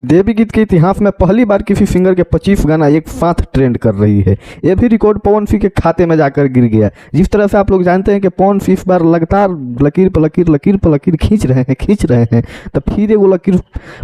देवी गीत के इतिहास में पहली बार किसी सिंगर के 25 गाना एक साथ ट्रेंड कर रही है। ये भी रिकॉर्ड पवन सिंह के खाते में जाकर गिर गया। जिस तरह से आप लोग जानते हैं कि पवन सिंह इस बार लगातार लकीर पर लकीर खींच रहे हैं, तो फिर ये वो लकीर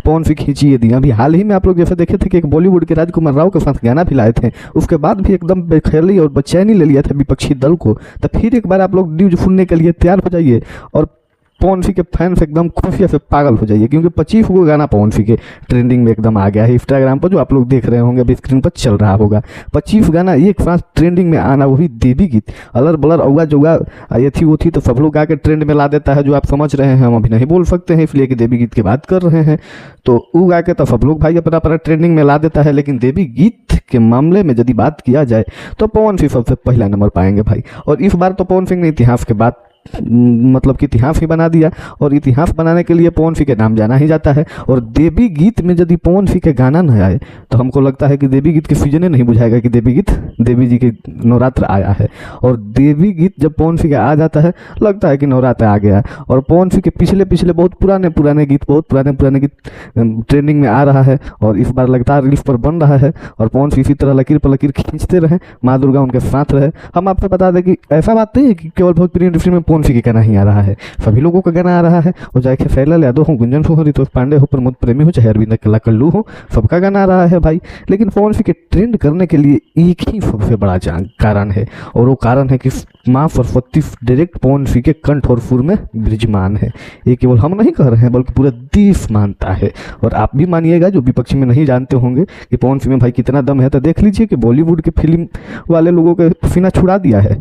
पवन सिंह खींचिए दी। अभी हाल ही में आप लोग जैसे देखे थे कि एक बॉलीवुड के राजकुमार राव के साथ गाना भी लाए थे, उसके बाद भी एकदम बेखैली और बेचैनी ले लिया था विपक्षी दल को। तो फिर एक बार आप लोग न्यूज सुनने के लिए तैयार हो जाइए और पवन सिंह के फैंस एकदम खुशिया से पागल हो जाइए, क्योंकि 25 को गाना पवन सिंह के ट्रेंडिंग में एकदम आ गया है। इंस्टाग्राम पर जो आप लोग देख रहे होंगे, अभी स्क्रीन पर चल रहा होगा, 25 गाना एक साथ ट्रेंडिंग में आना, वही देवी गीत। अलर बलर औगा जोगा ये थी वो थी, तो सब लोग आके ट्रेंड में ला देता है, जो आप समझ रहे हैं। हम अभी नहीं बोल सकते हैं इसलिए कि देवी गीत की बात कर रहे हैं, तो वो गा के तो सब लोग भाई अपना अपना ट्रेंडिंग में ला देता है। लेकिन देवी गीत के मामले में यदि बात किया जाए तो पवन सिंह सबसे पहला नंबर पाएंगे भाई। और इस बार तो पवन सिंह ने इतिहास के बाद मतलब कि इतिहास ही बना दिया, और इतिहास बनाने के लिए पवन सिंह के नाम जाना ही जाता है। और देवी गीत में यदि पवन सिंह के गाना न आए तो हमको लगता है कि देवी गीत के सीजन नहीं बुझाएगा कि देवी गीत देवी जी के नवरात्र आया है। और देवी गीत जब पवन सिंह का आ जाता है, लगता है कि नवरात्र आ गया। और पवन सिंह के पिछले बहुत पुराने गीत ट्रेंडिंग में आ रहा है, और इस बार लगातार रील्स पर बन रहा है। और पवन सिंह इसी तरह लकीर पर लकीर खींचते रहे, माँ दुर्गा उनके साथ रहे। हम आपको बता दें कि ऐसा बात नहीं है कि केवल भोजपुरी इंडस्ट्री में पवन सिंह का गाना ही आ रहा है, सभी लोगों का गाना आ रहा है। और चाहे खेसारी यादव हो, गुंजन हो, रितोष पांडे हो, प्रमोद प्रेमी हो, चाहे अरविंद कल्लू हो, सबका गाना आ रहा है भाई। लेकिन पवन सिंह के ट्रेंड करने के लिए एक ही सबसे बड़ा कारण है, और वो कारण है कि माँ सरस्वती डायरेक्ट पवन सिंह के कंठ और सुर में विराजमान है। ये केवल हम नहीं कह रहे हैं, बल्कि पूरा देश मानता है। और आप भी मानिएगा, जो विपक्ष में नहीं जानते होंगे कि पवन सिंह में भाई कितना दम है, तो देख लीजिए कि बॉलीवुड के फिल्म वाले लोगों के पसीना छुड़ा दिया है।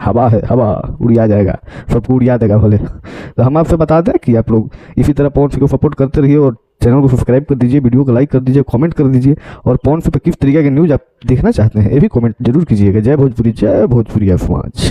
हवा है, हवा उड़िया जाएगा, सबको उड़िया देगा भले। तो हम आपसे बता दें कि आप लोग इसी तरह पवन सिंह को सपोर्ट करते रहिए, और चैनल को सब्सक्राइब कर दीजिए, वीडियो को लाइक कर दीजिए, कमेंट कर दीजिए। और पवन सिंह पर किस तरीके के न्यूज़ आप देखना चाहते हैं, ये भी कमेंट जरूर कीजिएगा। जय भोजपुरी, जय भोजपुरी समाज।